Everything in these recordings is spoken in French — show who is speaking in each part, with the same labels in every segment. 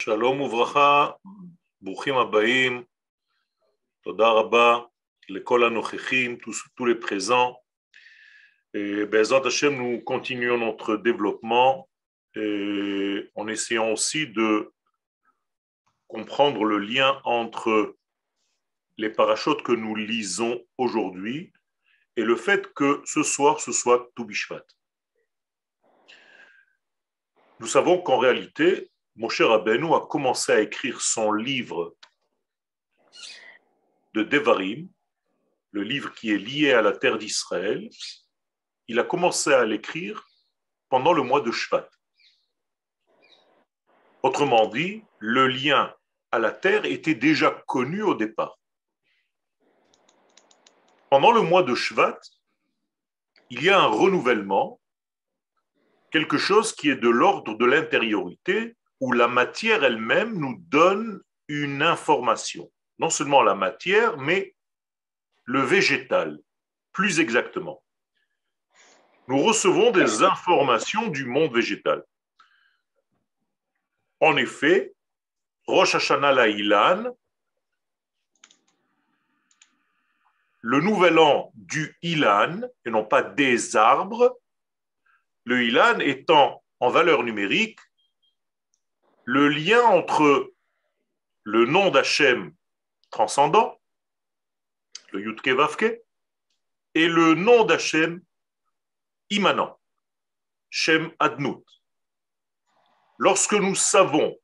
Speaker 1: שלום וברכה, ברוכים הבאים, תודה רבה לכל הנוכחים, tous les présents. Be'ezrat Hashem, nous continuons notre développement en essayant aussi de comprendre le lien entre les parachutes que nous lisons aujourd'hui et le fait que ce soir, ce soit Tou Bishvat. Nous savons qu'en réalité, Moshe Rabbeinu a commencé à écrire son livre de Devarim, le livre qui est lié à la terre d'Israël. Il a commencé à l'écrire pendant le mois de Shvat. Autrement dit, le lien à la terre était déjà connu au départ. Pendant le mois de Shvat, il y a un renouvellement, quelque chose qui est de l'ordre de l'intériorité, où la matière elle-même nous donne une information. Non seulement la matière, mais le végétal, plus exactement. Nous recevons des informations du monde végétal. En effet, Rosh Hashanah La'ilan, le nouvel an du Ilan, et non pas des arbres, le Ilan étant en valeur numérique le lien entre le nom d'Hachem transcendant, le Yudke Vavke, et le nom d'Hachem immanent, Shem Adnut. Lorsque nous savons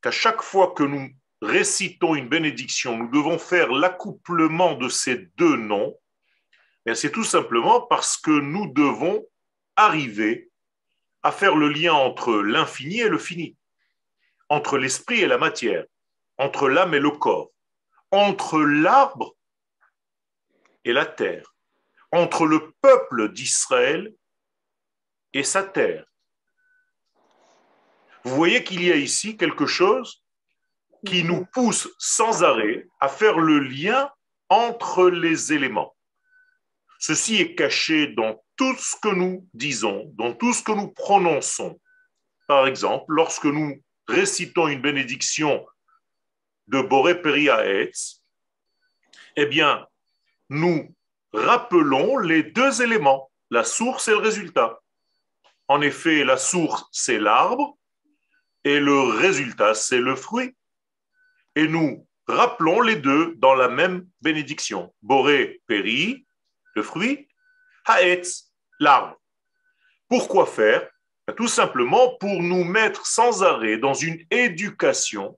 Speaker 1: qu'à chaque fois que nous récitons une bénédiction, nous devons faire l'accouplement de ces deux noms, c'est tout simplement parce que nous devons arriver à faire le lien entre l'infini et le fini, entre l'esprit et la matière, entre l'âme et le corps, entre l'arbre et la terre, entre le peuple d'Israël et sa terre. Vous voyez qu'il y a ici quelque chose qui nous pousse sans arrêt à faire le lien entre les éléments. Ceci est caché dans tout ce que nous disons, dans tout ce que nous prononçons. Par exemple, lorsque nous récitons une bénédiction de Boré Peri Haetz, eh bien, nous rappelons les deux éléments, la source et le résultat. En effet, la source, c'est l'arbre, et le résultat, c'est le fruit. Et nous rappelons les deux dans la même bénédiction. Boré Peri, le fruit, Haetz, l'arbre. Pourquoi faire? Tout simplement pour nous mettre sans arrêt dans une éducation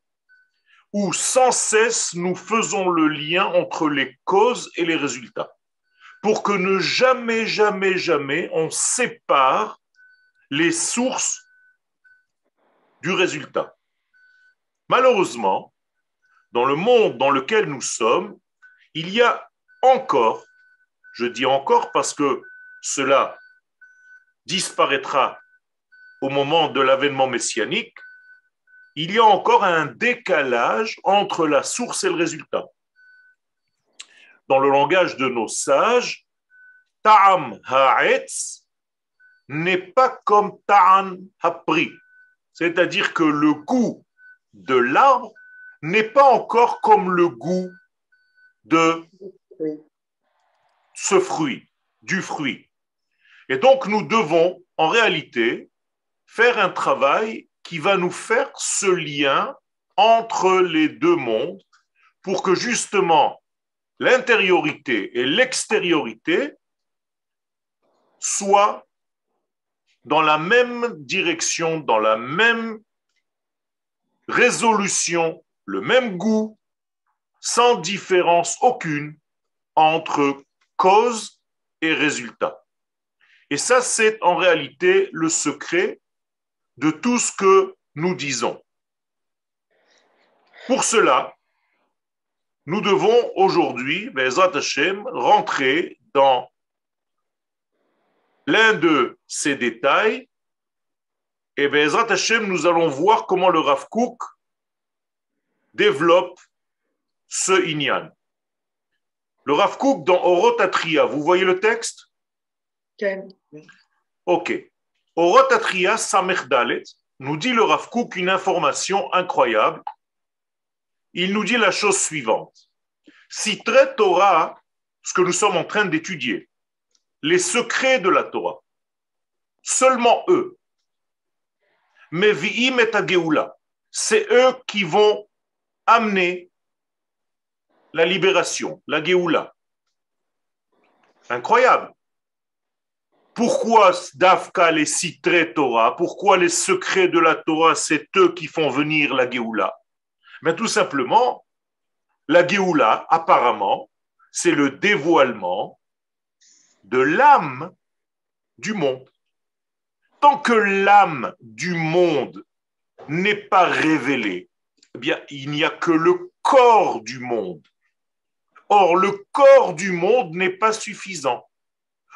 Speaker 1: où sans cesse nous faisons le lien entre les causes et les résultats. Pour que ne jamais, jamais, jamais on sépare les sources du résultat. Malheureusement, dans le monde dans lequel nous sommes, il y a encore, je dis encore parce que cela disparaîtra au moment de l'avènement messianique, il y a encore un décalage entre la source et le résultat. Dans le langage de nos sages, Ta'am ha'etz n'est pas comme Ta'an ha'pri. C'est-à-dire que le goût de l'arbre n'est pas encore comme le goût de ce fruit, du fruit. Et donc nous devons en réalité faire un travail qui va nous faire ce lien entre les deux mondes pour que justement l'intériorité et l'extériorité soient dans la même direction, dans la même résolution, le même goût, sans différence aucune entre cause et résultat. Et ça, c'est en réalité le secret de tout ce que nous disons. Pour cela, nous devons aujourd'hui, Be'ezrat Hashem, rentrer dans l'un de ces détails et Be'ezrat Hashem, nous allons voir comment le Rav Kook développe ce inyan. Le Rav Kook dans Orot Atria, vous voyez le texte?
Speaker 2: Okay.
Speaker 1: Ok. Orot Atria Samech Dalet, nous dit le Rav Kook une information incroyable. Il nous dit la chose suivante. Sitre Torah, ce que nous sommes en train d'étudier, les secrets de la Torah, seulement eux, Mevi'im et Geoula, c'est eux qui vont amener la libération, la Geoula. Incroyable. Pourquoi Dafka les Sitre Torah, pourquoi les secrets de la Torah, c'est eux qui font venir la Geoula? Mais tout simplement, la Géoula, apparemment, c'est le dévoilement de l'âme du monde. Tant que l'âme du monde n'est pas révélée, eh bien, il n'y a que le corps du monde. Or, le corps du monde n'est pas suffisant.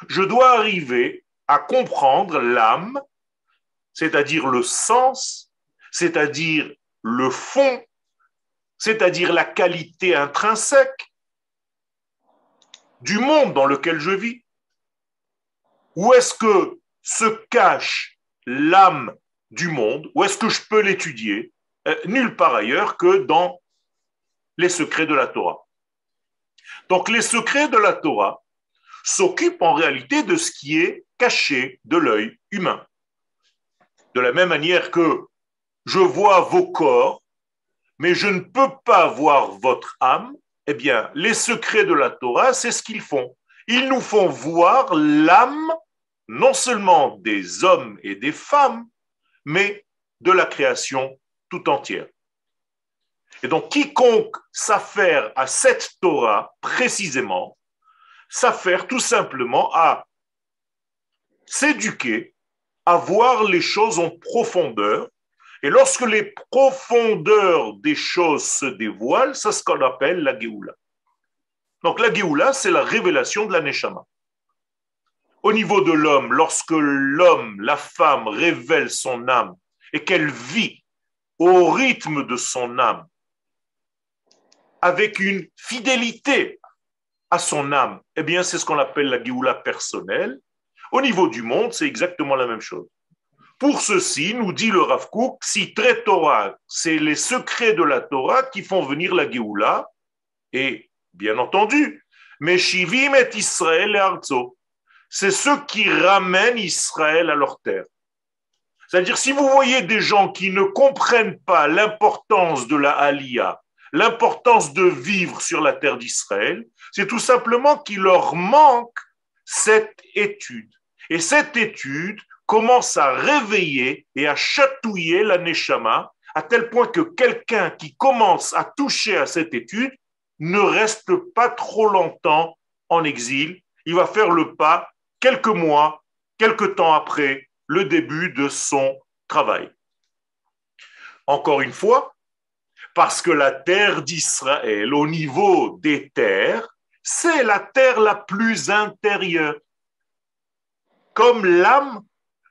Speaker 1: Je dois arriver à comprendre l'âme, c'est-à-dire le sens, c'est-à-dire le fond, c'est-à-dire la qualité intrinsèque du monde dans lequel je vis. Où est-ce que se cache l'âme du monde? Où est-ce que je peux l'étudier? Nulle part ailleurs que dans les secrets de la Torah. Donc les secrets de la Torah s'occupent en réalité de ce qui est caché de l'œil humain. De la même manière que je vois vos corps, mais je ne peux pas voir votre âme, eh bien, les secrets de la Torah, c'est ce qu'ils font. Ils nous font voir l'âme, non seulement des hommes et des femmes, mais de la création tout entière. Et donc, quiconque s'affaire à cette Torah, précisément, s'affaire tout simplement à s'éduquer, à voir les choses en profondeur. Et lorsque les profondeurs des choses se dévoilent, c'est ce qu'on appelle la Géoula. Donc la Géoula, c'est la révélation de la Neshama. Au niveau de l'homme, lorsque l'homme, la femme révèle son âme et qu'elle vit au rythme de son âme, avec une fidélité à son âme, eh bien c'est ce qu'on appelle la Géoula personnelle. Au niveau du monde, c'est exactement la même chose. Pour ceci, nous dit le Rav Kook, si très Torah, c'est les secrets de la Torah qui font venir la Géoula, et bien entendu, Meshivim et Israël et Arzo, c'est ceux qui ramènent Israël à leur terre. C'est-à-dire, si vous voyez des gens qui ne comprennent pas l'importance de la Aliyah, l'importance de vivre sur la terre d'Israël, c'est tout simplement qu'il leur manque cette étude. Et cette étude commence à réveiller et à chatouiller la Neshama, à tel point que quelqu'un qui commence à toucher à cette étude ne reste pas trop longtemps en exil. Il va faire le pas quelques mois, quelques temps après le début de son travail. Encore une fois, parce que la terre d'Israël, au niveau des terres, c'est la terre la plus intérieure, comme l'âme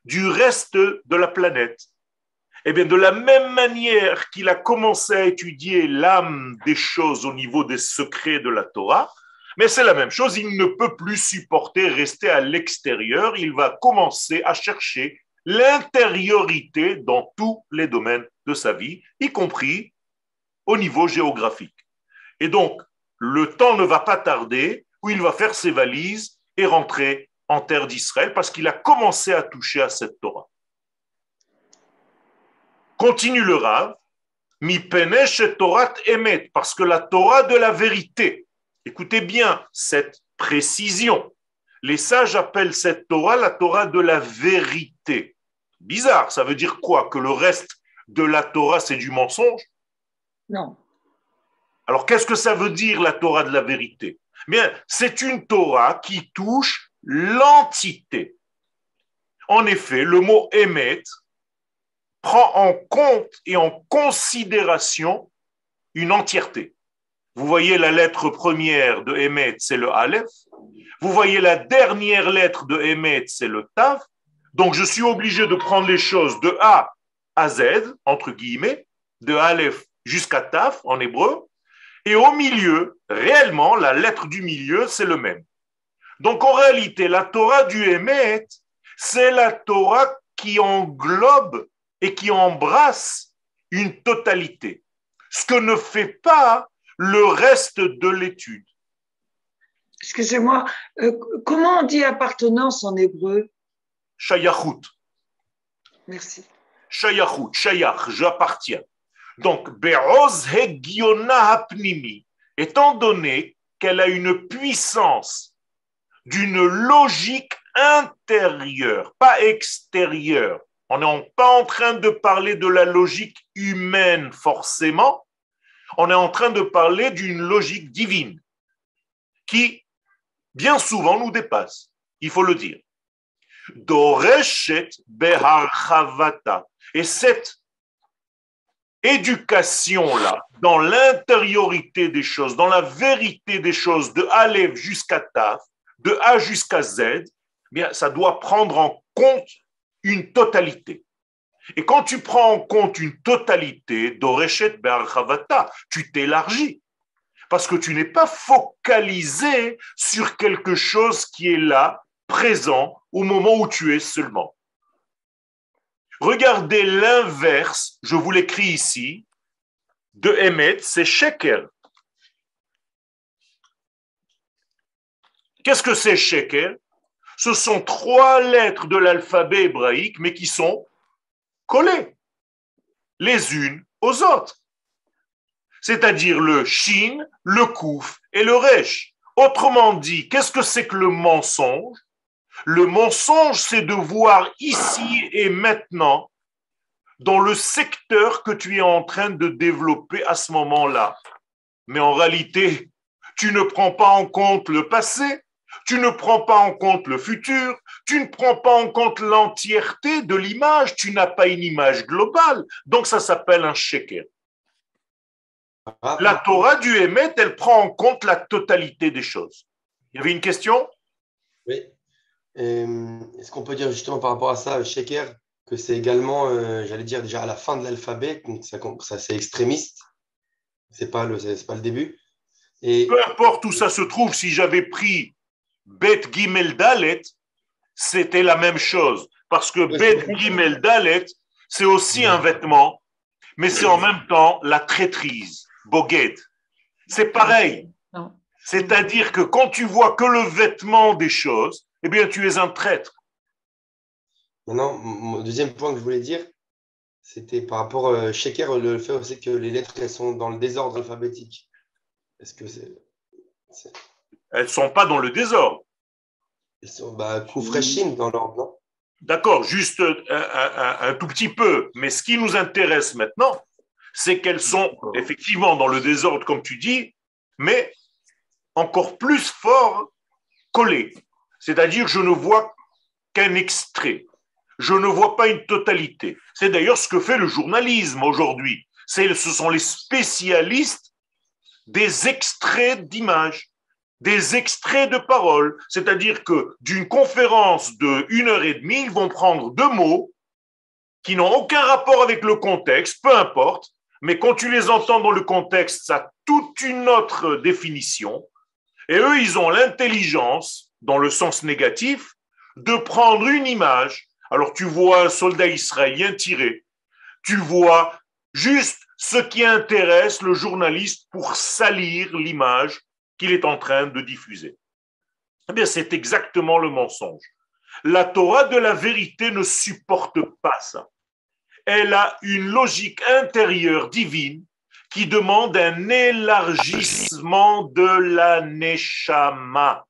Speaker 1: du reste de la planète. Eh bien, de la même manière qu'il a commencé à étudier l'âme des choses au niveau des secrets de la Torah, mais c'est la même chose, il ne peut plus supporter rester à l'extérieur, il va commencer à chercher l'intériorité dans tous les domaines de sa vie, y compris au niveau géographique. Et donc, le temps ne va pas tarder où il va faire ses valises et rentrer en terre d'Israël parce qu'il a commencé à toucher à cette Torah. Continue le Rav, mi penesh Torah emet, parce que la Torah de la vérité, écoutez bien cette précision, les sages appellent cette Torah la Torah de la vérité. Bizarre, ça veut dire quoi? Que le reste de la Torah c'est du mensonge?
Speaker 2: Non.
Speaker 1: Alors qu'est-ce que ça veut dire la Torah de la vérité? Bien, c'est une Torah qui touche l'entité. En effet, le mot émet prend en compte et en considération une entièreté. Vous voyez la lettre première de émet, c'est le Aleph. Vous voyez la dernière lettre de émet, c'est le Tav. Donc je suis obligé de prendre les choses de A à Z, entre guillemets, de Aleph jusqu'à Tav en hébreu. Et au milieu, réellement, la lettre du milieu, c'est le même. Donc en réalité, la Torah du Hémet, c'est la Torah qui englobe et qui embrasse une totalité, ce que ne fait pas le reste de l'étude.
Speaker 2: Excusez-moi, comment on dit appartenance en hébreu?
Speaker 1: Shayachut.
Speaker 2: Merci.
Speaker 1: Shayachut, shayach, j'appartiens. Donc, Be'oz Hegiona Hapnimi, étant donné qu'elle a une puissance d'une logique intérieure, pas extérieure. On n'est pas en train de parler de la logique humaine forcément, on est en train de parler d'une logique divine qui, bien souvent, nous dépasse, il faut le dire. Doreshet beharchavata. Et cette éducation-là, dans l'intériorité des choses, dans la vérité des choses, de Aleph jusqu'à Taf, de A jusqu'à Z, eh bien, ça doit prendre en compte une totalité. Et quand tu prends en compte une totalité, Doreshet beharchavata, tu t'élargis. Parce que tu n'es pas focalisé sur quelque chose qui est là, présent, au moment où tu es seulement. Regardez l'inverse, je vous l'écris ici, de Emet, c'est Sheker. Qu'est-ce que c'est Sheker? Ce sont 3 lettres de l'alphabet hébraïque, mais qui sont collées les unes aux autres. C'est-à-dire le Shin, le Kouf et le Resh. Autrement dit, qu'est-ce que c'est que le mensonge? Le mensonge, c'est de voir ici et maintenant dans le secteur que tu es en train de développer à ce moment-là. Mais en réalité, tu ne prends pas en compte le passé, tu ne prends pas en compte le futur, tu ne prends pas en compte l'entièreté de l'image, tu n'as pas une image globale. Donc ça s'appelle un sheker. La Torah du Hémet, elle prend en compte la totalité des choses. Il y avait une question?
Speaker 3: Oui. Est-ce qu'on peut dire justement par rapport à ça, Sheker, que c'est également, j'allais dire déjà à la fin de l'alphabet, donc ça c'est extrémiste, c'est pas le début. Et
Speaker 1: peu importe où ça se trouve, si j'avais pris Bet Gimel Dalet, c'était la même chose. Parce que Bet Gimel Dalet, c'est aussi un vêtement, mais c'est en même temps la traîtrise, Boged. C'est pareil. C'est-à-dire que quand tu vois que le vêtement des choses, eh bien, tu es un traître.
Speaker 3: Maintenant, mon deuxième point que je voulais dire, c'était par rapport à Sheker, le fait aussi que les lettres elles sont dans le désordre alphabétique. Est-ce que
Speaker 1: Elles ne sont pas dans le désordre.
Speaker 3: Elles sont Koufreshin dans l'ordre, non?
Speaker 1: D'accord, juste un tout petit peu. Mais ce qui nous intéresse maintenant, c'est qu'elles sont effectivement dans le désordre, comme tu dis, mais encore plus fort collées. C'est-à-dire, je ne vois qu'un extrait. Je ne vois pas une totalité. C'est d'ailleurs ce que fait le journalisme aujourd'hui. Ce sont les spécialistes des extraits d'images, des extraits de paroles. C'est-à-dire que d'une conférence de 1 heure et demie, ils vont prendre 2 mots qui n'ont aucun rapport avec le contexte, peu importe, mais quand tu les entends dans le contexte, ça a toute une autre définition. Et eux, ils ont l'intelligence, dans le sens négatif, de prendre une image. Alors tu vois un soldat israélien tirer, tu vois juste ce qui intéresse le journaliste pour salir l'image qu'il est en train de diffuser. Eh bien, c'est exactement le mensonge. La Torah de la vérité ne supporte pas ça. Elle a une logique intérieure divine qui demande un élargissement de la neshama.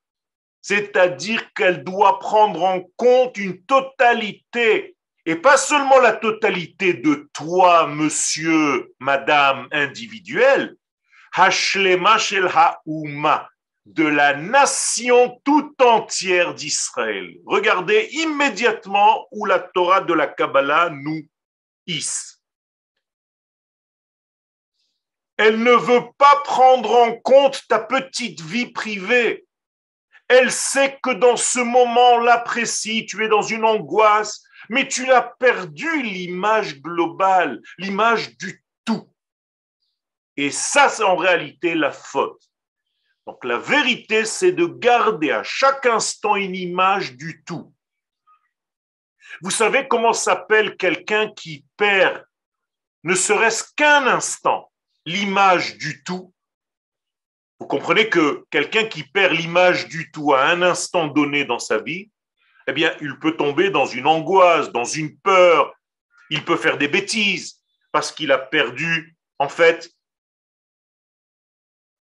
Speaker 1: C'est-à-dire qu'elle doit prendre en compte une totalité, et pas seulement la totalité de toi, monsieur, madame individuel, Hashlema shel ha'uma, de la nation tout entière d'Israël. Regardez immédiatement où la Torah de la Kabbalah nous hisse. Elle ne veut pas prendre en compte ta petite vie privée. Elle sait que dans ce moment-là précis, tu es dans une angoisse, mais tu as perdu l'image globale, l'image du tout. Et ça, c'est en réalité la faute. Donc la vérité, c'est de garder à chaque instant une image du tout. Vous savez comment s'appelle quelqu'un qui perd, ne serait-ce qu'un instant, l'image du tout? Vous comprenez que quelqu'un qui perd l'image du tout à un instant donné dans sa vie, eh bien, il peut tomber dans une angoisse, dans une peur, il peut faire des bêtises parce qu'il a perdu, en fait,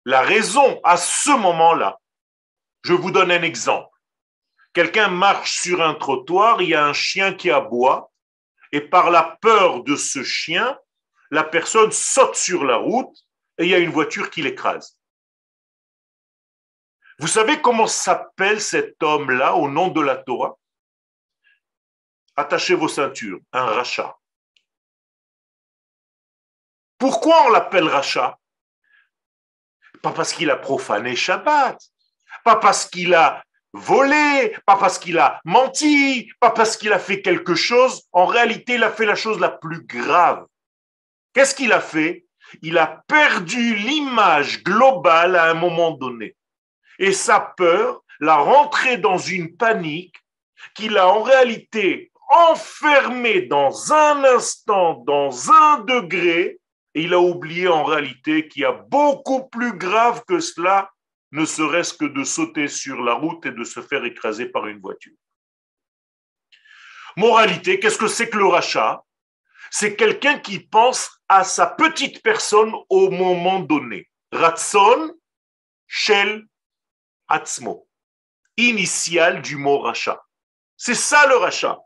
Speaker 1: la raison à ce moment-là. Je vous donne un exemple. Quelqu'un marche sur un trottoir, il y a un chien qui aboie, et par la peur de ce chien, la personne saute sur la route et il y a une voiture qui l'écrase. Vous savez comment s'appelle cet homme-là au nom de la Torah? Attachez vos ceintures, un rachat. Pourquoi on l'appelle rachat? Pas parce qu'il a profané Shabbat, pas parce qu'il a volé, pas parce qu'il a menti, pas parce qu'il a fait quelque chose. En réalité, il a fait la chose la plus grave. Qu'est-ce qu'il a fait? Il a perdu l'image globale à un moment donné. Et sa peur l'a rentré dans une panique qu'il a en réalité enfermé dans un instant, dans un degré, et il a oublié en réalité qu'il y a beaucoup plus grave que cela, ne serait-ce que de sauter sur la route et de se faire écraser par une voiture. Moralité, qu'est-ce que c'est que le rachat? C'est quelqu'un qui pense à sa petite personne au moment donné. Ratson, shel, atzmo. Initial du mot rachat. C'est ça le rachat.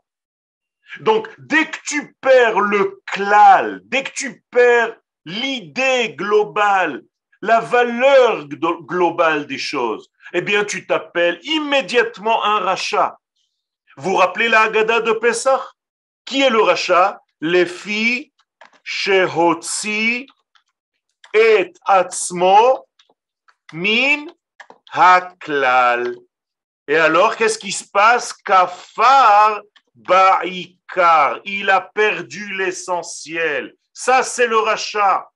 Speaker 1: Donc, dès que tu perds le klal, dès que tu perds l'idée globale, la valeur globale des choses, eh bien, tu t'appelles immédiatement un rachat. Vous rappelez la Haggadah de Pessah? Qui est le rachat? Les filles shehotzi et atzmo min haklal. Et alors, qu'est-ce qui se passe? Kafar ba'ikar. Il a perdu l'essentiel. Ça, c'est le rachat.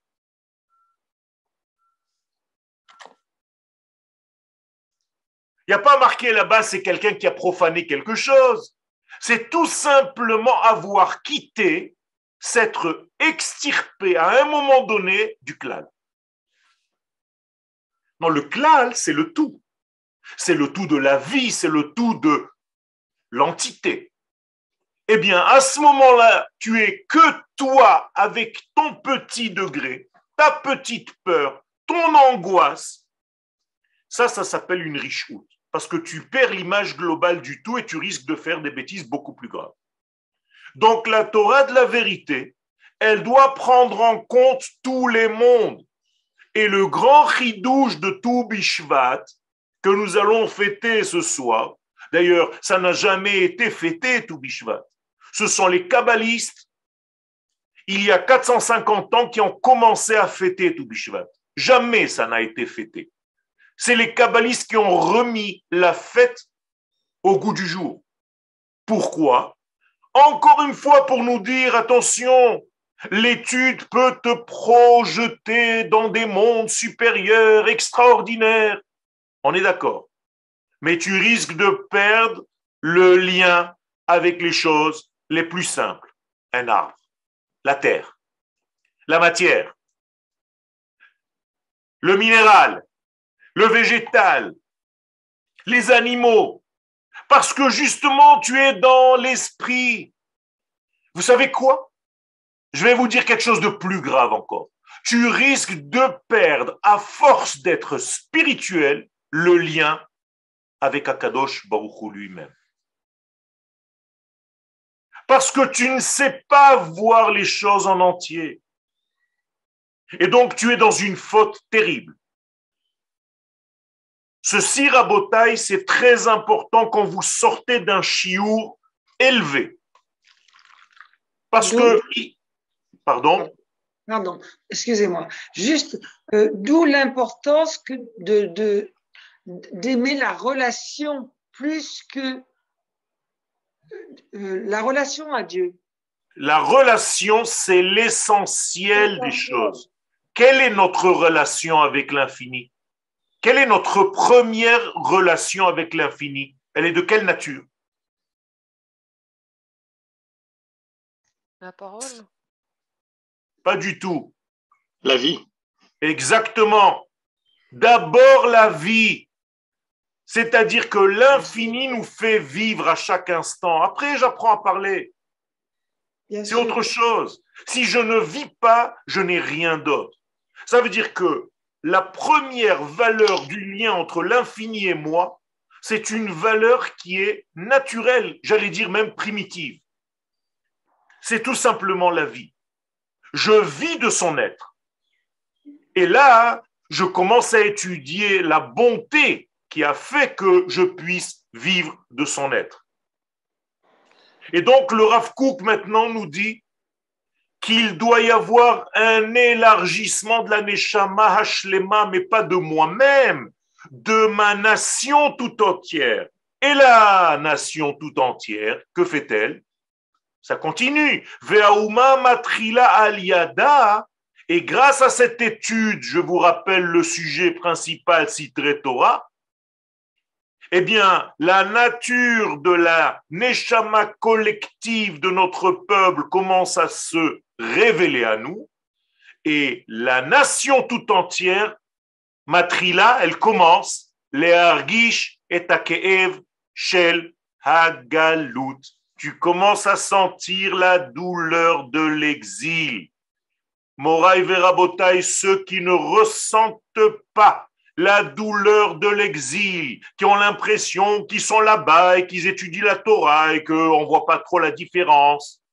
Speaker 1: Il n'y a pas marqué là-bas, c'est quelqu'un qui a profané quelque chose. C'est tout simplement avoir quitté, s'être extirpé à un moment donné du klal. Non, le klal, c'est le tout. C'est le tout de la vie, c'est le tout de l'entité. Eh bien, à ce moment-là, tu es que toi avec ton petit degré, ta petite peur, ton angoisse. Ça s'appelle une richoute. Parce que tu perds l'image globale du tout et tu risques de faire des bêtises beaucoup plus graves. Donc, la Torah de la vérité, elle doit prendre en compte tous les mondes. Et le grand chidouche de tout Bishvat, que nous allons fêter ce soir, d'ailleurs, ça n'a jamais été fêté tout Bishvat. Ce sont les kabbalistes, il y a 450 ans, qui ont commencé à fêter tout Bishvat. Jamais ça n'a été fêté. C'est les kabbalistes qui ont remis la fête au goût du jour. Pourquoi? Encore une fois pour nous dire, attention, l'étude peut te projeter dans des mondes supérieurs, extraordinaires. On est d'accord. Mais tu risques de perdre le lien avec les choses les plus simples. Un arbre, la terre, la matière, le minéral, le végétal, les animaux, parce que justement tu es dans l'esprit. Vous savez quoi? Je vais vous dire quelque chose de plus grave encore. Tu risques de perdre, à force d'être spirituel, le lien avec Akadosh Baruch Hu lui-même. Parce que tu ne sais pas voir les choses en entier. Et donc tu es dans une faute terrible. Ceci, Rabotai, c'est très important quand vous sortez d'un chiour élevé. Parce que... Pardon?
Speaker 2: Pardon, excusez-moi. Juste, d'où l'importance d'aimer la relation plus que la relation à Dieu.
Speaker 1: La relation, c'est l'essentiel des choses. Quelle est notre relation avec l'infini? Quelle est notre première relation avec l'infini? Elle est de quelle nature?
Speaker 4: La parole.
Speaker 1: Pas du tout.
Speaker 5: La vie.
Speaker 1: Exactement. D'abord la vie. C'est-à-dire que l'infini nous fait vivre à chaque instant. Après, j'apprends à parler. C'est autre chose. Si je ne vis pas, je n'ai rien d'autre. Ça veut dire que la première valeur du lien entre l'infini et moi, c'est une valeur qui est naturelle, j'allais dire même primitive. C'est tout simplement la vie. Je vis de son être. Et là, je commence à étudier la bonté qui a fait que je puisse vivre de son être. Et donc, le Rav Kook maintenant nous dit qu'il doit y avoir un élargissement de la Neshama Hashlema, mais pas de moi-même, de ma nation tout entière. Et la nation tout entière, que fait-elle? Ça continue. Ve'auma matrila al-yada. Et grâce à cette étude, je vous rappelle le sujet principal, Sitré Torah, eh bien, la nature de la neshama collective de notre peuple commence à se révéler à nous, et la nation tout entière, Matrila, elle commence, les hargish et takeev shel hagalut. Tu commences à sentir la douleur de l'exil. Moraï Verabotaï, ceux qui ne ressentent pas la douleur de l'exil, qui ont l'impression qu'ils sont là-bas et qu'ils étudient la Torah et qu'on ne voit pas trop la différence.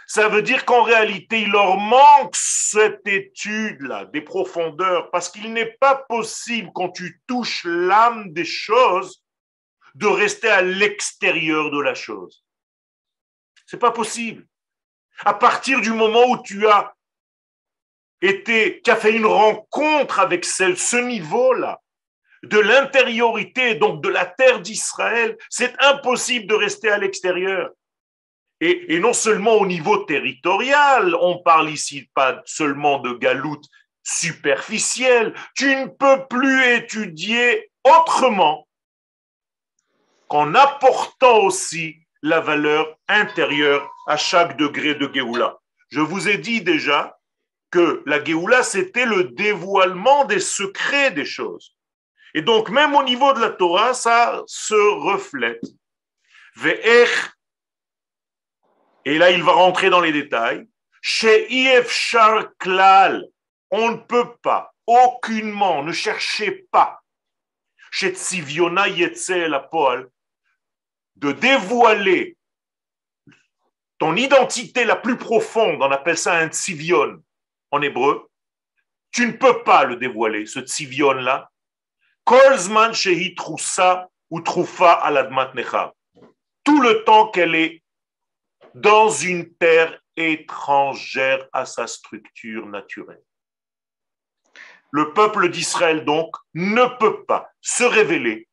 Speaker 1: Ça veut dire qu'en réalité, il leur manque cette étude-là, des profondeurs, parce qu'il n'est pas possible, quand tu touches l'âme des choses, de rester à l'extérieur de la chose. C'est pas possible. À partir du moment où tu as fait une rencontre avec ce niveau-là de l'intériorité, donc de la terre d'Israël, c'est impossible de rester à l'extérieur. Et non seulement au niveau territorial, on parle ici pas seulement de galoute superficielle, tu ne peux plus étudier autrement qu'en apportant aussi la valeur intérieure à chaque degré de Géoula. Je vous ai dit déjà que la Géoula, c'était le dévoilement des secrets des choses. Et donc, même au niveau de la Torah, ça se reflète. Ve'ech, et là, il va rentrer dans les détails. She'if shar klal, on ne peut pas, aucunement, ne cherchez pas, chez Tziviona Yetzel la Poal, de dévoiler ton identité la plus profonde, on appelle ça un tzivion en hébreu, tu ne peux pas le dévoiler, ce tzivion-là. Kolzman shehi troussa ou troufa aladmat necha. Tout le temps qu'elle est dans une terre étrangère à sa structure naturelle. Le peuple d'Israël, donc, ne peut pas se révéler,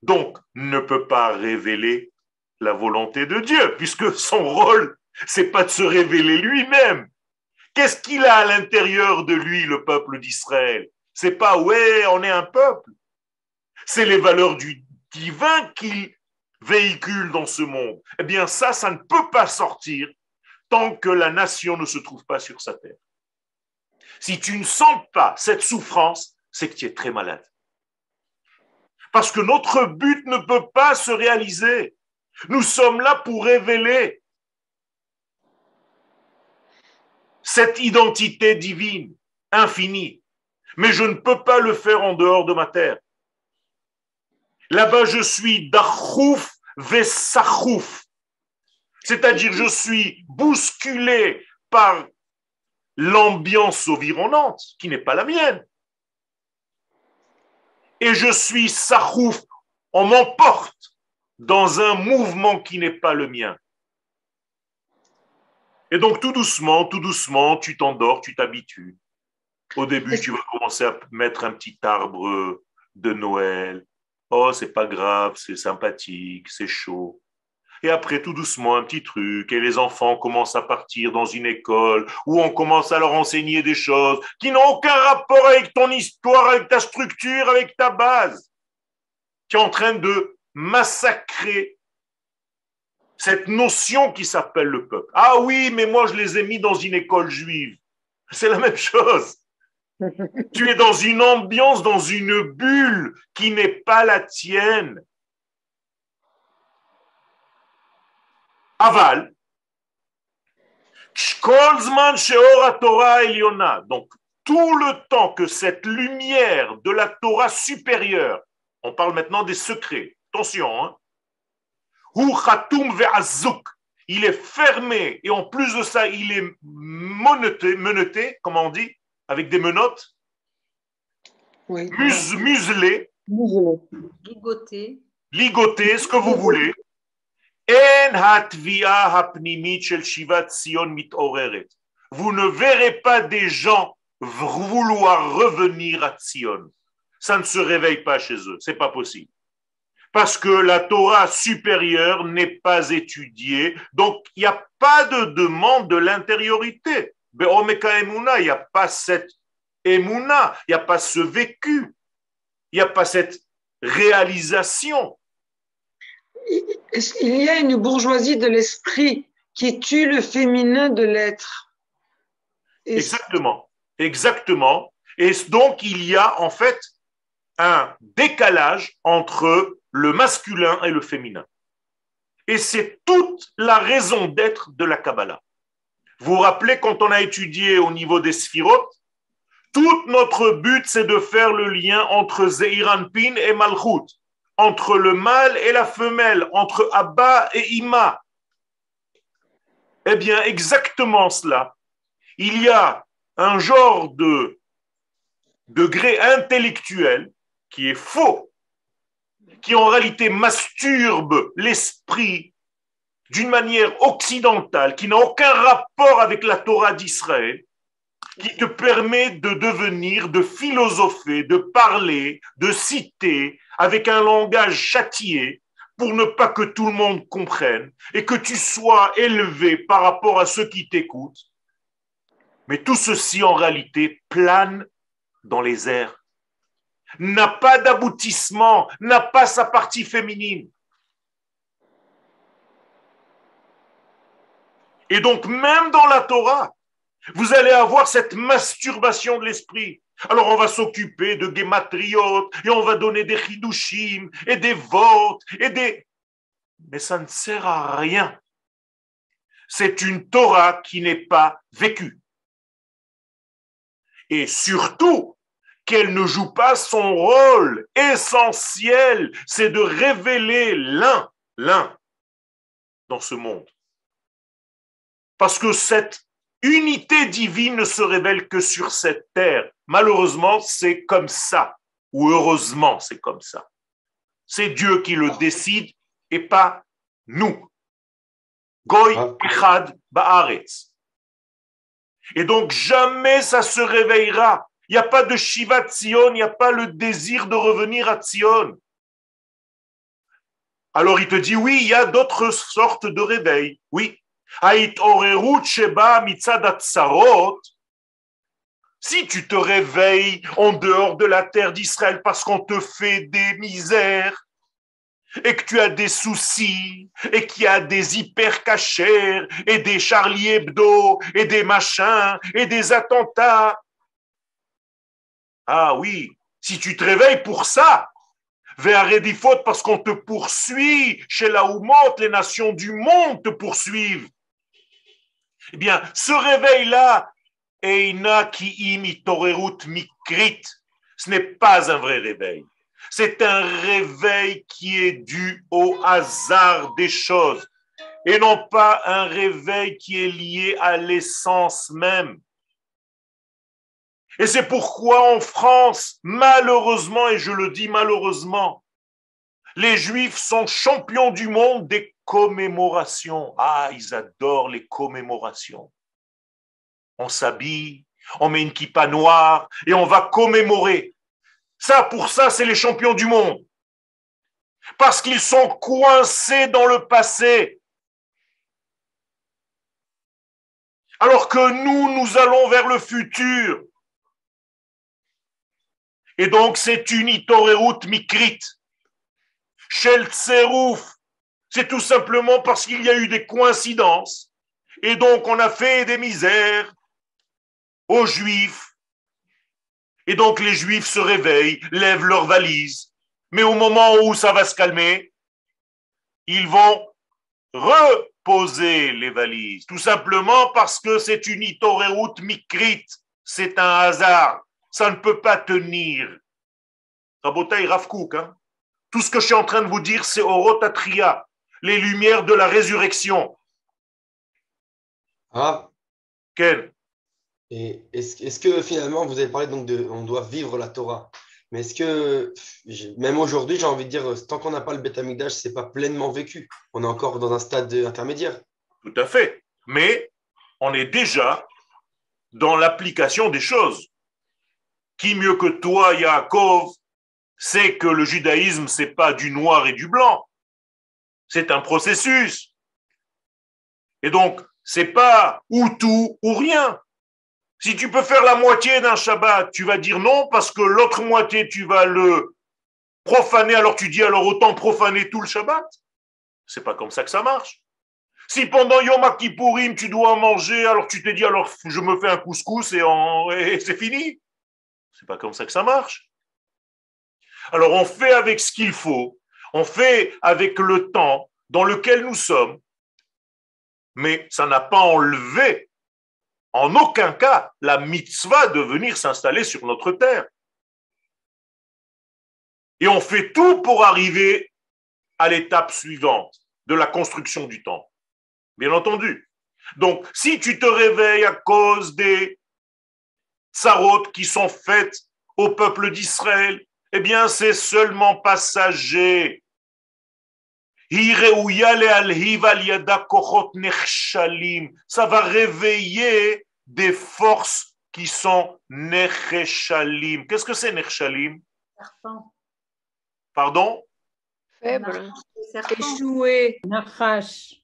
Speaker 1: donc ne peut pas révéler la volonté de Dieu, puisque son rôle, c'est pas de se révéler lui-même. Qu'est-ce qu'il a à l'intérieur de lui, le peuple d'Israël? C'est pas, ouais, on est un peuple. C'est les valeurs du divin qu'il véhicule dans ce monde. Eh bien, ça ne peut pas sortir tant que la nation ne se trouve pas sur sa terre. Si tu ne sens pas cette souffrance, c'est que tu es très malade. Parce que notre but ne peut pas se réaliser. Nous sommes là pour révéler cette identité divine, infinie. Mais je ne peux pas le faire en dehors de ma terre. Là-bas, je suis dachouf vesachouf. C'est-à-dire, je suis bousculé par l'ambiance environnante, qui n'est pas la mienne. Et je suis sachouf, on m'emporte dans un mouvement qui n'est pas le mien. Et donc, tout doucement, tu t'endors, tu t'habitues. Au début, tu vas commencer à mettre un petit arbre de Noël. Oh, c'est pas grave, c'est sympathique, c'est chaud. Et après, tout doucement, un petit truc, et les enfants commencent à partir dans une école où on commence à leur enseigner des choses qui n'ont aucun rapport avec ton histoire, avec ta structure, avec ta base. Tu es en train de massacrer cette notion qui s'appelle le peuple. Ah oui, mais moi je les ai mis dans une école juive. C'est la même chose. Tu es dans une ambiance, dans une bulle qui n'est pas la tienne. Aval. Donc, tout le temps que cette lumière de la Torah supérieure, on parle maintenant des secrets, attention, hein, il est fermé et en plus de ça, il est menotté, comment on dit, avec des menottes,
Speaker 2: Oui.
Speaker 1: muselé,
Speaker 4: Ligoté,
Speaker 1: ce que vous voulez. Vous ne verrez pas des gens vouloir revenir à Tzion. Ça ne se réveille pas chez eux, c'est pas possible. Parce que la Torah supérieure n'est pas étudiée, donc il n'y a pas de demande de l'intériorité. Il n'y a pas cette émouna, il n'y a pas ce vécu, il n'y a pas cette réalisation.
Speaker 2: Il y a une bourgeoisie de l'esprit qui tue le féminin de l'être.
Speaker 1: Exactement, exactement. Et donc, il y a en fait un décalage entre le masculin et le féminin. Et c'est toute la raison d'être de la Kabbalah. Vous vous rappelez, quand on a étudié au niveau des Sphirot, tout notre but, c'est de faire le lien entre Zeir Anpin et Malchut, entre le mâle et la femelle, entre Abba et Ima. Eh bien, exactement cela. Il y a un genre de degré intellectuel qui est faux, qui en réalité masturbe l'esprit d'une manière occidentale, qui n'a aucun rapport avec la Torah d'Israël, qui te permet de devenir, de philosopher, de parler, de citer avec un langage châtié pour ne pas que tout le monde comprenne et que tu sois élevé par rapport à ceux qui t'écoutent. Mais tout ceci en réalité plane dans les airs, n'a pas d'aboutissement, n'a pas sa partie féminine. Et donc même dans la Torah, vous allez avoir cette masturbation de l'esprit. Alors on va s'occuper de gématriot et on va donner des chidushim et des votes et des... Mais ça ne sert à rien. C'est une Torah qui n'est pas vécue. Et surtout, qu'elle ne joue pas son rôle essentiel, c'est de révéler l'un dans ce monde. Parce que cette unité divine ne se révèle que sur cette terre. Malheureusement, c'est comme ça. Ou heureusement, c'est comme ça. C'est Dieu qui le décide et pas nous. Goy echad ba'aretz. Et donc, jamais ça se réveillera. Il n'y a pas de Shiva Tzion, il n'y a pas le désir de revenir à Tzion. Alors il te dit, oui, il y a d'autres sortes de réveils. Oui. Si tu te réveilles en dehors de la terre d'Israël parce qu'on te fait des misères, et que tu as des soucis, et qu'il y a des hyper cachers, et des Charlie Hebdo, et des machins, et des attentats. Ah oui, si tu te réveilles pour ça, vers Redifot, parce qu'on te poursuit, chez la Oumot, les nations du monde te poursuivent. Eh bien, ce réveil-là, Eina ki imitorerut mikrit, ce n'est pas un vrai réveil. C'est un réveil qui est dû au hasard des choses et non pas un réveil qui est lié à l'essence même. Et c'est pourquoi en France, malheureusement, et je le dis malheureusement, les Juifs sont champions du monde des commémorations. Ah, ils adorent les commémorations. On s'habille, on met une kippa noire et on va commémorer. Ça, pour ça, c'est les champions du monde. Parce qu'ils sont coincés dans le passé. Alors que nous allons vers le futur. Et donc, c'est une itorerut mikrit. Shel tserouf. C'est tout simplement parce qu'il y a eu des coïncidences. Et donc, on a fait des misères aux Juifs. Et donc, les Juifs se réveillent, lèvent leurs valises. Mais au moment où ça va se calmer, ils vont reposer les valises. Tout simplement parce que c'est une itoreut mikrit. C'est un hasard. Ça ne peut pas tenir. Rabotai Rav Kook, hein? Tout ce que je suis en train de vous dire, c'est Orotatria, les lumières de la résurrection.
Speaker 3: Ah,
Speaker 1: Quel?
Speaker 3: et est-ce que finalement, vous avez parlé donc de on doit vivre la Torah, mais est-ce que même aujourd'hui, j'ai envie de dire, tant qu'on n'a pas le Beth Amikdash, c'est pas pleinement vécu. On est encore dans un stade intermédiaire.
Speaker 1: Tout à fait. Mais on est déjà dans l'application des choses. Qui mieux que toi, Yaakov, sait que le judaïsme, c'est pas du noir et du blanc. C'est un processus. Et donc, c'est pas ou tout ou rien. Si tu peux faire la moitié d'un Shabbat, tu vas dire non parce que l'autre moitié, tu vas le profaner. Alors tu dis, alors autant profaner tout le Shabbat. C'est pas comme ça que ça marche. Si pendant Yom Kippourim, tu dois manger, alors tu te dis, alors je me fais un couscous et c'est fini. C'est pas comme ça que ça marche. Alors on fait avec ce qu'il faut, on fait avec le temps dans lequel nous sommes, mais ça n'a pas enlevé en aucun cas la mitzvah de venir s'installer sur notre terre. Et on fait tout pour arriver à l'étape suivante de la construction du temple. Bien entendu. Donc, si tu te réveilles à cause des tsarot qui sont faites au peuple d'Israël, eh bien, c'est seulement passager. Ça va réveiller des forces qui sont necheshalim. Qu'est-ce que c'est necheshalim?
Speaker 4: Serpent.
Speaker 1: Pardon?
Speaker 5: Faible.
Speaker 4: Échoué. Nachash.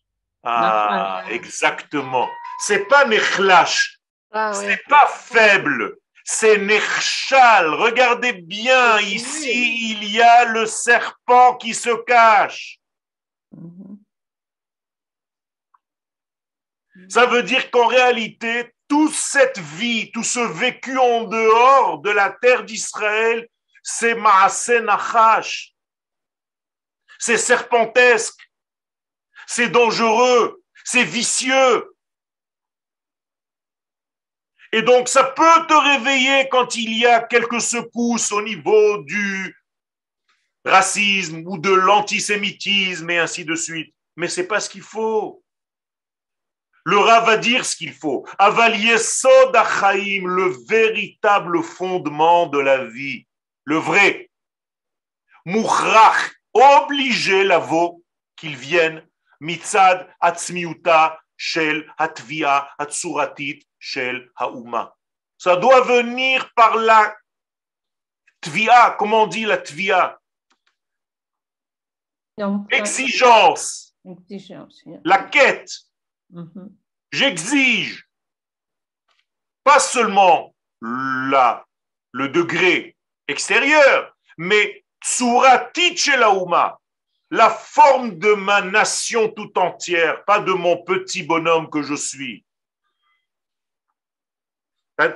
Speaker 1: Ah, exactement. C'est pas nechlash.
Speaker 5: Ah, ouais.
Speaker 1: C'est pas faible. C'est nechshal. Regardez bien, ici, il y a le serpent qui se cache. Ça veut dire qu'en réalité, toute cette vie, tout ce vécu en dehors de la terre d'Israël, c'est Maaseh Nachash. C'est serpentesque. C'est dangereux. C'est vicieux. Et donc, ça peut te réveiller quand il y a quelques secousses au niveau du racisme ou de l'antisémitisme et ainsi de suite. Mais ce n'est pas ce qu'il faut. Le Rav va dire ce qu'il faut. Aval yesod hachaim, le véritable fondement de la vie. Le vrai. Mouchrach, obligé l'avo qu'il vienne. Mitzad atzmiuta shel hatvia atsuratit shel hauma. Ça doit venir par la tvia. Comment on dit la tvia? Exigence. La quête. J'exige pas seulement le degré extérieur, mais tsuratit shel hauma. La forme de ma nation tout entière, pas de mon petit bonhomme que je suis.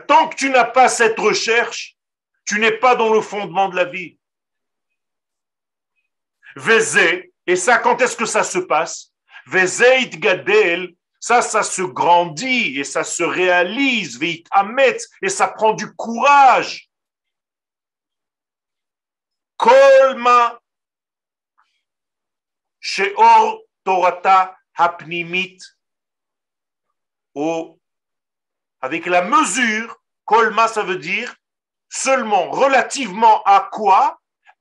Speaker 1: Tant que tu n'as pas cette recherche, tu n'es pas dans le fondement de la vie. Vézé, et ça, quand est-ce que ça se passe? Vézé itgadel, ça se grandit et ça se réalise, veit amet, et ça prend du courage. Kolma Sheor Torata Hapnimit, avec la mesure, Kolma, ça veut dire seulement relativement à quoi?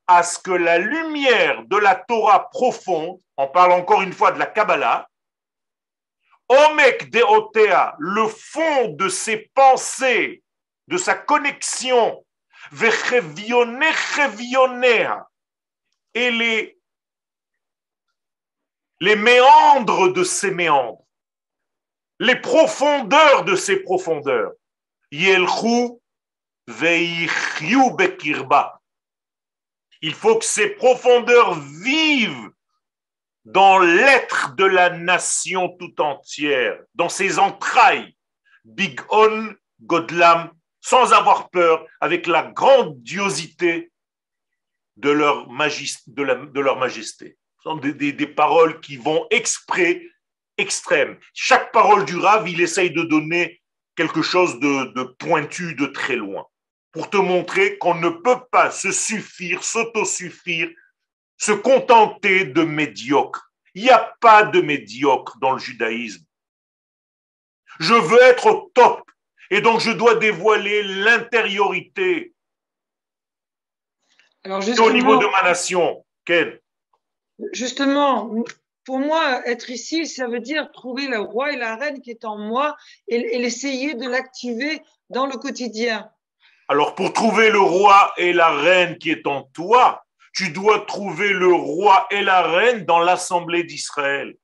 Speaker 1: À ce que la lumière de la Torah profonde, on parle encore une fois de la Kabbalah, Omek Deotea, le fond de ses pensées, de sa connexion, Vechevionea, et les méandres de ces méandres, les profondeurs de ces profondeurs. Yelchu veichyu bekirba. Il faut que ces profondeurs vivent dans l'être de la nation tout entière, dans ses entrailles, Bigon, Godlam, sans avoir peur, avec la grandiosité de leur, de leur majesté. Ce sont des paroles qui vont exprès extrêmes. Chaque parole du Rav, il essaye de donner quelque chose de pointu, de très loin, pour te montrer qu'on ne peut pas se suffire, s'autosuffire, se contenter de médiocre. Il n'y a pas de médiocre dans le judaïsme. Je veux être au top et donc je dois dévoiler l'intériorité.
Speaker 2: Alors
Speaker 1: c'est au niveau de ma nation. Ken.
Speaker 2: Justement, pour moi, être ici, ça veut dire trouver le roi et la reine qui est en moi et essayer de l'activer dans le quotidien.
Speaker 1: Alors, pour trouver le roi et la reine qui est en toi, tu dois trouver le roi et la reine dans l'Assemblée d'Israël.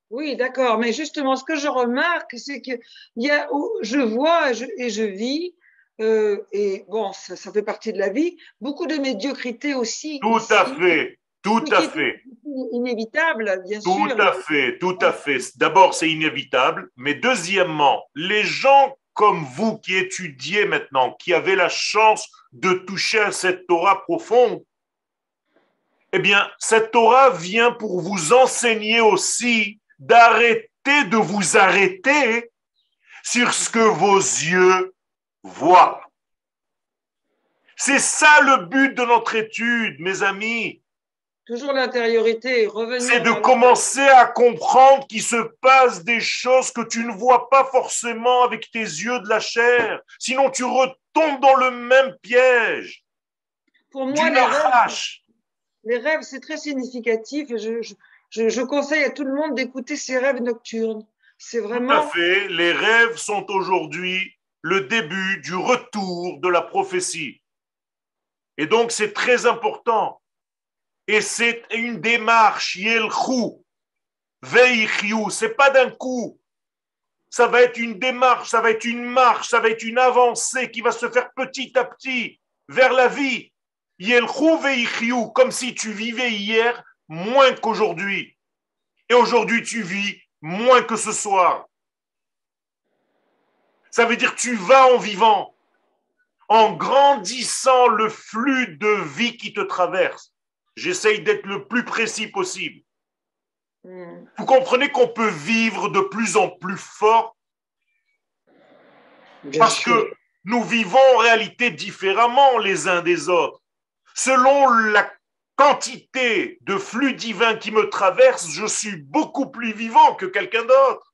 Speaker 2: Oui, d'accord. Mais justement, ce que je remarque, c'est que je vois et je vis, et bon, ça fait partie de la vie, beaucoup de médiocrité aussi.
Speaker 1: Tout
Speaker 2: ici,
Speaker 1: à fait, tout à fait.
Speaker 2: Inévitable, bien sûr.
Speaker 1: Tout à fait, tout à fait. D'abord, c'est inévitable, mais deuxièmement, les gens comme vous qui étudiez maintenant, qui avez la chance de toucher à cette Torah profonde, eh bien, cette Torah vient pour vous enseigner aussi d'arrêter de vous arrêter sur ce que vos yeux voient. C'est ça le but de notre étude, mes amis.
Speaker 2: Toujours l'intériorité, revenir.
Speaker 1: C'est de commencer à comprendre qu'il se passe des choses que tu ne vois pas forcément avec tes yeux de la chair. Sinon, tu retombes dans le même piège.
Speaker 2: Pour moi, les rêves, c'est très significatif. Et je conseille à tout le monde d'écouter ces rêves nocturnes. C'est vraiment.
Speaker 1: Tout à fait. Les rêves sont aujourd'hui le début du retour de la prophétie. Et donc, c'est très important. Et c'est une démarche, Yelchou, Veichiou, c'est pas d'un coup. Ça va être une démarche, ça va être une marche, ça va être une avancée qui va se faire petit à petit vers la vie. Yelchou, Veichiou, comme si tu vivais hier moins qu'aujourd'hui. Et aujourd'hui, tu vis moins que ce soir. Ça veut dire que tu vas en vivant, en grandissant le flux de vie qui te traverse. J'essaye d'être le plus précis possible. Vous comprenez qu'on peut vivre de plus en plus fort parce que nous vivons en réalité différemment les uns des autres. Selon la quantité de flux divin qui me traverse, je suis beaucoup plus vivant que quelqu'un d'autre.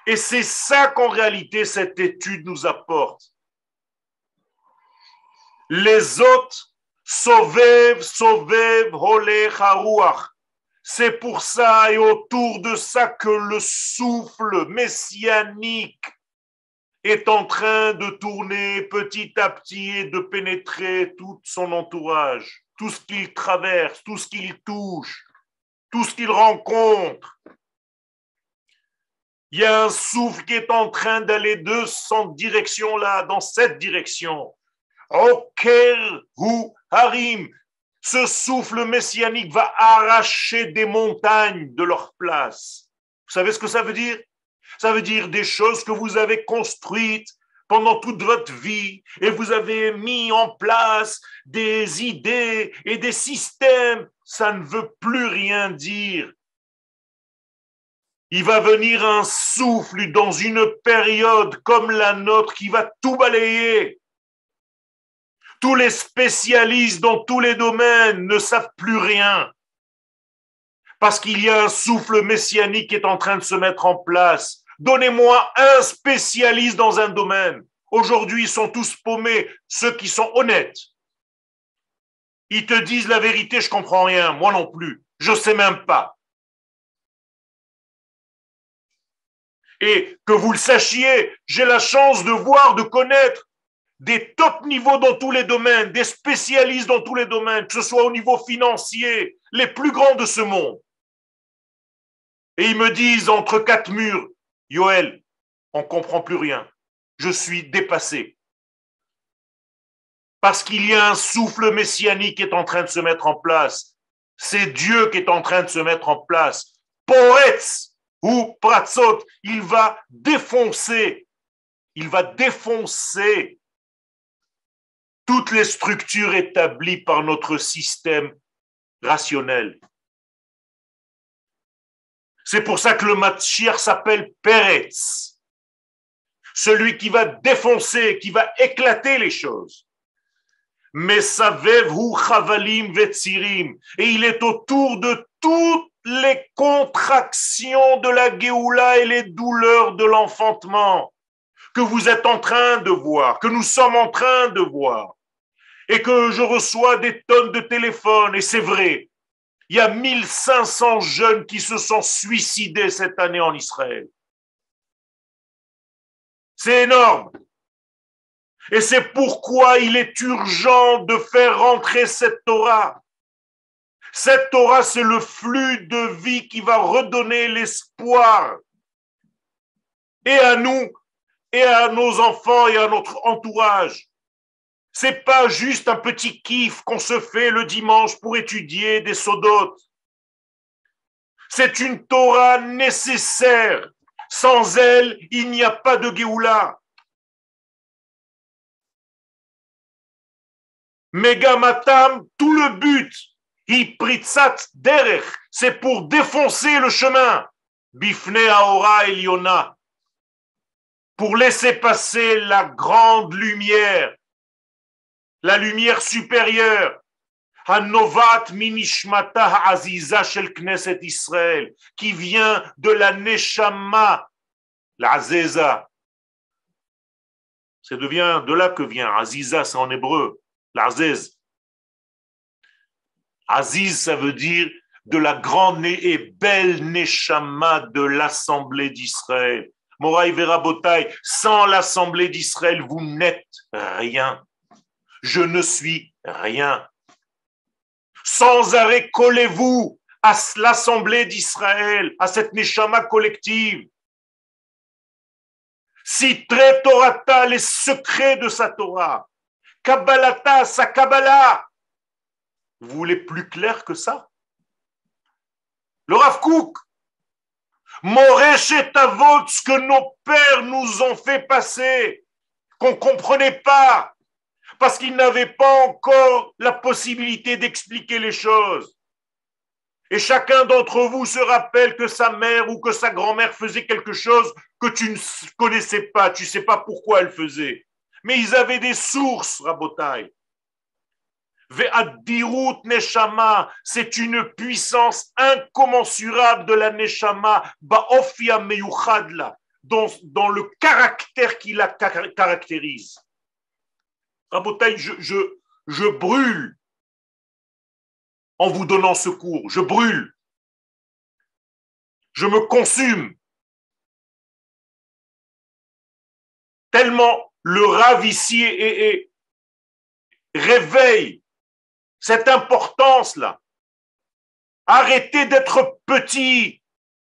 Speaker 1: Et c'est ça qu'en réalité cette étude nous apporte. Les autres Sovev, Sovev, Holech, Haruach. C'est pour ça et autour de ça que le souffle messianique est en train de tourner petit à petit et de pénétrer tout son entourage, tout ce qu'il traverse, tout ce qu'il touche, tout ce qu'il rencontre. Il y a un souffle qui est en train d'aller de cette direction-là, dans cette direction. Oker hu harim, ce souffle messianique va arracher des montagnes de leur place. Vous savez ce que ça veut dire? Ça veut dire des choses que vous avez construites pendant toute votre vie et vous avez mis en place des idées et des systèmes. Ça ne veut plus rien dire. Il va venir un souffle dans une période comme la nôtre qui va tout balayer. Tous les spécialistes dans tous les domaines ne savent plus rien parce qu'il y a un souffle messianique qui est en train de se mettre en place. Donnez-moi un spécialiste dans un domaine. Aujourd'hui, ils sont tous paumés, ceux qui sont honnêtes. Ils te disent la vérité, je comprends rien, moi non plus, je sais même pas. Et que vous le sachiez, j'ai la chance de voir, de connaître des top niveaux dans tous les domaines, des spécialistes dans tous les domaines, que ce soit au niveau financier, les plus grands de ce monde. Et ils me disent entre quatre murs, Yoël, on ne comprend plus rien. Je suis dépassé. Parce qu'il y a un souffle messianique qui est en train de se mettre en place. C'est Dieu qui est en train de se mettre en place. Poretz ou Pratzot, il va défoncer toutes les structures établies par notre système rationnel. C'est pour ça que le Mashiach s'appelle Peretz, celui qui va défoncer, qui va éclater les choses. Mesavev hu chavalim vetzirim, et il est autour de toutes les contractions de la Géoula et les douleurs de l'enfantement que vous êtes en train de voir, que nous sommes en train de voir, et que je reçois des tonnes de téléphones, et c'est vrai, il y a 1500 jeunes qui se sont suicidés cette année en Israël. C'est énorme. Et c'est pourquoi il est urgent de faire rentrer cette Torah. Cette Torah, c'est le flux de vie qui va redonner l'espoir et à nous, et à nos enfants, et à notre entourage. C'est pas juste un petit kiff qu'on se fait le dimanche pour étudier des sodotes. C'est une Torah nécessaire. Sans elle, il n'y a pas de Géoula. Megamatam, tout le but, Hipritzat derech, c'est pour défoncer le chemin. Bifne Aora Eliona, pour laisser passer la grande lumière, la lumière supérieure. Hanovat minishmata aziza shel Knesset Israël, qui vient de la Neshama, la Azeza. Ça devient de là que vient Aziza, c'est en hébreu. L'Azez. Aziz, ça veut dire de la grande et belle Neshama de l'Assemblée d'Israël. Moraï Verabotai, sans l'Assemblée d'Israël, vous n'êtes rien. Je ne suis rien. Sans arrêt, collez-vous à l'Assemblée d'Israël, à cette Neshama collective. Citré Torata, les secrets de sa Torah. Kabbalata, sa Kabbalah. Vous voulez plus clair que ça? Le Rav Kook, Moresh et Avot, ce que nos pères nous ont fait passer, qu'on ne comprenait pas, parce qu'ils n'avaient pas encore la possibilité d'expliquer les choses. Et chacun d'entre vous se rappelle que sa mère ou que sa grand-mère faisait quelque chose que tu ne connaissais pas, tu ne sais pas pourquoi elle faisait. Mais ils avaient des sources, Rabotai. Ve'addirut neshama, c'est une puissance incommensurable de la neshama, ba'ofia meyuchadla, dans le caractère qui la caractérise. Rabotai, je brûle en vous donnant ce cours, je brûle, je me consume. Tellement le Rav ici réveille cette importance-là. Arrêtez d'être petit,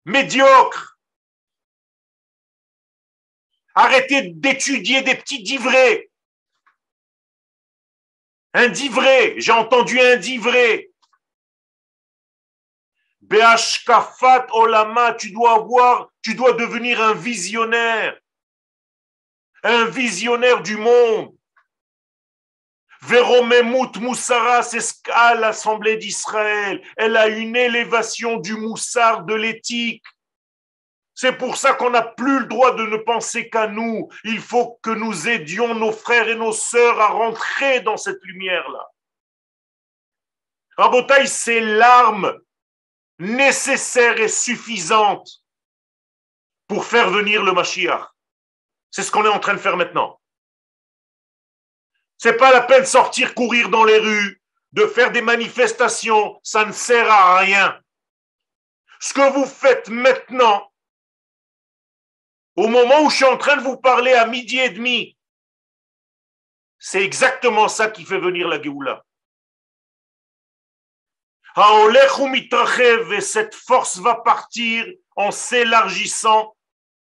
Speaker 1: médiocre. Arrêtez d'étudier des petits divrés. Un divré, j'ai entendu un divré. Be'ashkafat olama, tu dois devenir un visionnaire du monde. Veromemut Moussara, c'est ce qu'a l'Assemblée d'Israël. Elle a une élévation du moussar, de l'éthique. C'est pour ça qu'on n'a plus le droit de ne penser qu'à nous. Il faut que nous aidions nos frères et nos sœurs à rentrer dans cette lumière-là. Rabotaï, c'est l'arme nécessaire et suffisante pour faire venir le Mashiach. C'est ce qu'on est en train de faire maintenant. C'est pas la peine de sortir courir dans les rues, de faire des manifestations, ça ne sert à rien. Ce que vous faites maintenant, au moment où je suis en train de vous parler à 12h30, c'est exactement ça qui fait venir la Géoula. Et cette force va partir en s'élargissant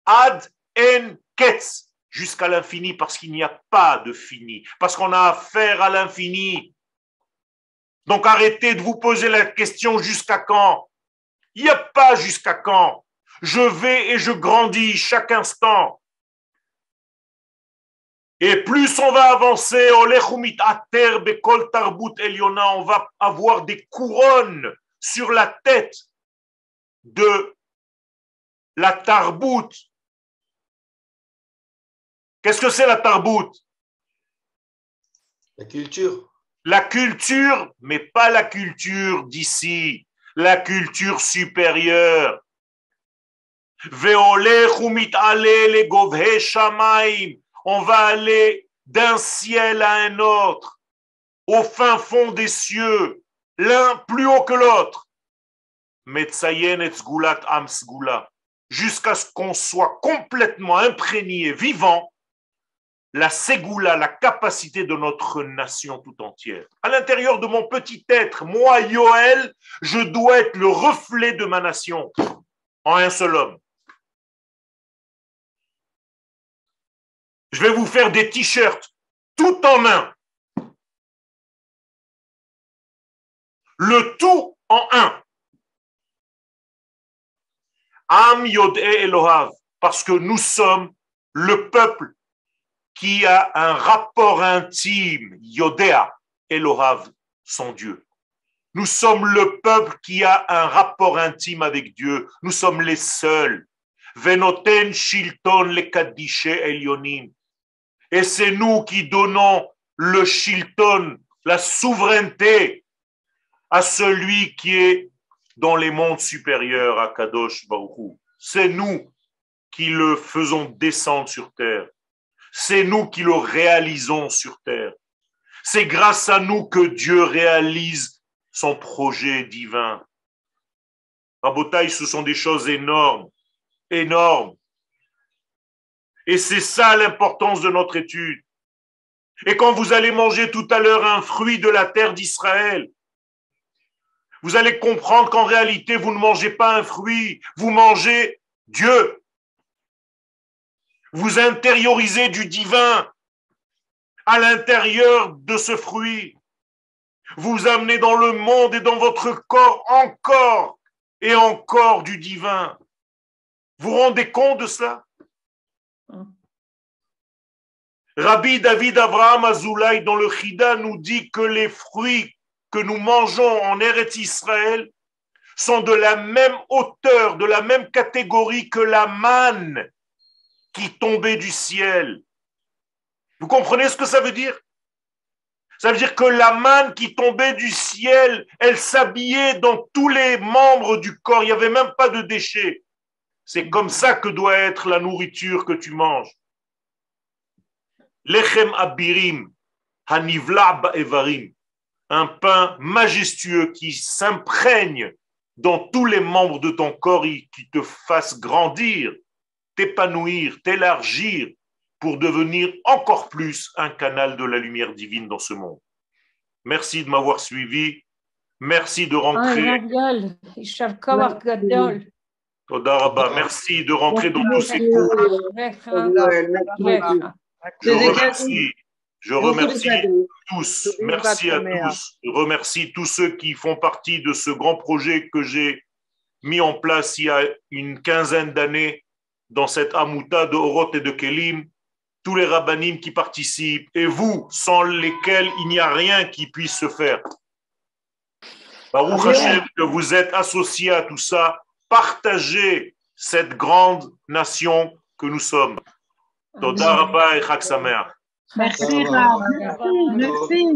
Speaker 1: ad en ketz, jusqu'à l'infini, parce qu'il n'y a pas de fini, parce qu'on a affaire à l'infini. Donc arrêtez de vous poser la question jusqu'à quand. Il n'y a pas jusqu'à quand. Je vais et je grandis chaque instant. Et plus on va avancer, on va avoir des couronnes sur la tête de la tarbout. Qu'est-ce que c'est la tarbout?
Speaker 3: La culture.
Speaker 1: La culture, mais pas la culture d'ici, la culture supérieure. On va aller d'un ciel à un autre, au fin fond des cieux, l'un plus haut que l'autre. Jusqu'à ce qu'on soit complètement imprégné, vivant, la ségoula, la capacité de notre nation tout entière. À l'intérieur de mon petit être, moi, Yoël, je dois être le reflet de ma nation en un seul homme. Je vais vous faire des t-shirts tout en un. Le tout en un. Am Yodé Elohav, parce que nous sommes le peuple qui a un rapport intime, Yodéa Elohav, son Dieu. Nous sommes le peuple qui a un rapport intime avec Dieu. Nous sommes les seuls. Venoten Shilton le Kaddish Elyonim. Et c'est nous qui donnons le Shilton, la souveraineté, à celui qui est dans les mondes supérieurs, à Kadosh Baruch Hu. C'est nous qui le faisons descendre sur terre. C'est nous qui le réalisons sur terre. C'est grâce à nous que Dieu réalise son projet divin. Rabotaï, ce sont des choses énormes, énormes. Et c'est ça l'importance de notre étude. Et quand vous allez manger tout à l'heure un fruit de la terre d'Israël, vous allez comprendre qu'en réalité, vous ne mangez pas un fruit, vous mangez Dieu. Vous intériorisez du divin à l'intérieur de ce fruit. Vous amenez dans le monde et dans votre corps encore et encore du divin. Vous vous rendez compte de cela? Rabbi David Abraham Azoulay dans le Chida nous dit que les fruits que nous mangeons en Eretz Israël sont de la même hauteur, de la même catégorie que la manne qui tombait du ciel. Vous comprenez ce que ça veut dire? Ça veut dire que la manne qui tombait du ciel, elle s'habillait dans tous les membres du corps, il n'y avait même pas de déchets. C'est comme ça que doit être la nourriture que tu manges. Lechem abirim, hanivla ba'evarim, un pain majestueux qui s'imprègne dans tous les membres de ton corps et qui te fasse grandir, t'épanouir, t'élargir pour devenir encore plus un canal de la lumière divine dans ce monde. Merci de m'avoir suivi. Merci de rentrer. Toda Rabba. Merci de rentrer dans tous ces cours. Je remercie tous. Merci à tous. Je remercie tous ceux qui font partie de ce grand projet que j'ai mis en place il y a une quinzaine d'années dans cette Amouta de Orot et de Kelim. Tous les rabbanim qui participent et vous, sans lesquels il n'y a rien qui puisse se faire. Baruch Hashem, que vous êtes associés à tout ça, partagez cette grande nation que nous sommes. Toda Rabba et Chag Sameach.
Speaker 5: Merci, Rav. Merci.